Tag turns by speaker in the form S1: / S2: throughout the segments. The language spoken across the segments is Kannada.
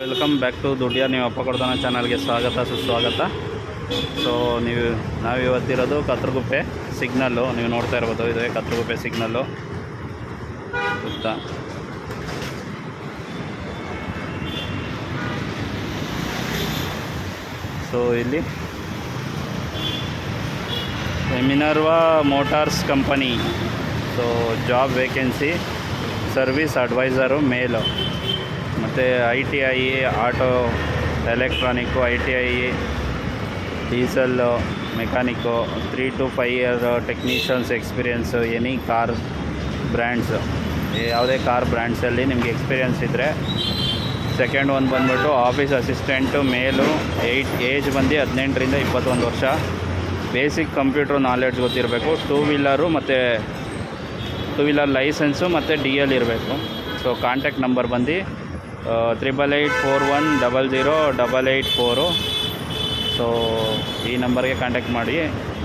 S1: ವೆಲ್ಕಮ್ ಬ್ಯಾಕ್ ಟು ದುಡ್ಡಿಯ ನೀವು ಅಪ್ಪ ಕೊಡ್ತಾನೆ ಚಾನಲ್ಗೆ ಸ್ವಾಗತ ಸುಸ್ವಾಗತ. ಸೊ ನಾವಿವತ್ತಿರೋದು ಕತ್ರಗುಪ್ಪೆ ಸಿಗ್ನಲ್ಲು. ನೀವು ನೋಡ್ತಾ ಇರ್ಬೋದು, ಇದೆ ಕತ್ರಗುಪ್ಪೆ ಸಿಗ್ನಲ್ಲು ಸುತ್ತ. ಸೊ ಇಲ್ಲಿ Minerva Motors company. So job vacancy service advisor male, ಮತ್ತು ITI auto electronic, ITI diesel mechanic, 3 to 5 year technicians experience, any car brands, ಯಾವುದೇ ಕಾರ್ ಬ್ರ್ಯಾಂಡ್ಸಲ್ಲಿ ನಿಮಗೆ ಎಕ್ಸ್ಪೀರಿಯೆನ್ಸ್ ಇದ್ದರೆ. ಸೆಕೆಂಡ್ ಒಂದು ಬಂದ್ಬಿಟ್ಟು ಆಫೀಸ್ ಅಸಿಸ್ಟೆಂಟು ಮೇಲು, ಏಜ್ ಬಂದು 18ರಿಂದ 21 ವರ್ಷ. ಬೇಸಿಕ್ ಕಂಪ್ಯೂಟರ್ ನಾಲೆಡ್ಜ್ ಗೊತ್ತಿರಬೇಕು. ಟೂ ವೀಲರ್ ಲೈಸೆನ್ಸು ಮತ್ತು DL ಇರಬೇಕು. ಸೊ ಕಾಂಟ್ಯಾಕ್ಟ್ ನಂಬರ್ ಬಂದು 8841008884. ಸೊ ಈ ನಂಬರ್ಗೆ ಕಾಂಟ್ಯಾಕ್ಟ್ ಮಾಡಿ.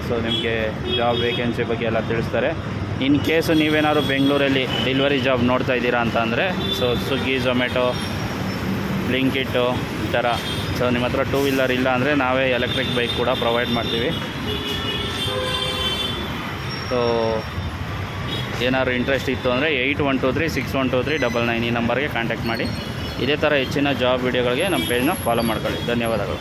S1: ಸೊ ನಿಮಗೆ ಜಾಬ್ ವೇಕೆನ್ಸಿ ಬಗ್ಗೆ ಎಲ್ಲ ತಿಳಿಸ್ತಾರೆ. ಇನ್ ಕೇಸು ನೀವೇನಾದ್ರು ಬೆಂಗಳೂರಲ್ಲಿ ಡೆಲಿವರಿ ಜಾಬ್ ನೋಡ್ತಾ ಇದ್ದೀರಾ ಅಂತ ಅಂದರೆ, ಸೊ ಸ್ವಿಗ್ಗಿ, ಝೊಮ್ಯಾಟೊ, ಬ್ಲಿಂಕಿಟ್ಟು ಈ ಥರ. ಸೊ ನಿಮ್ಮ ಹತ್ರ 2 wheeler ಇಲ್ಲ ಅಂದರೆ ನಾವೇ ಎಲೆಕ್ಟ್ರಿಕ್ ಬೈಕ್ ಕೂಡ ಪ್ರೊವೈಡ್ ಮಾಡ್ತೀವಿ. ಸೊ ಏನಾದ್ರು ಇಂಟ್ರೆಸ್ಟ್ ಇತ್ತು ಅಂದರೆ 8123612399 ಈ ನಂಬರ್ಗೆ ಕಾಂಟ್ಯಾಕ್ಟ್ ಮಾಡಿ. ಇದೇ ಥರ ಹೆಚ್ಚಿನ ಜಾಬ್ ವೀಡಿಯೋಗಳಿಗೆ ನಮ್ಮ ಪೇಜ್ನ ಫಾಲೋ ಮಾಡ್ಕೊಳ್ಳಿ. ಧನ್ಯವಾದಗಳು.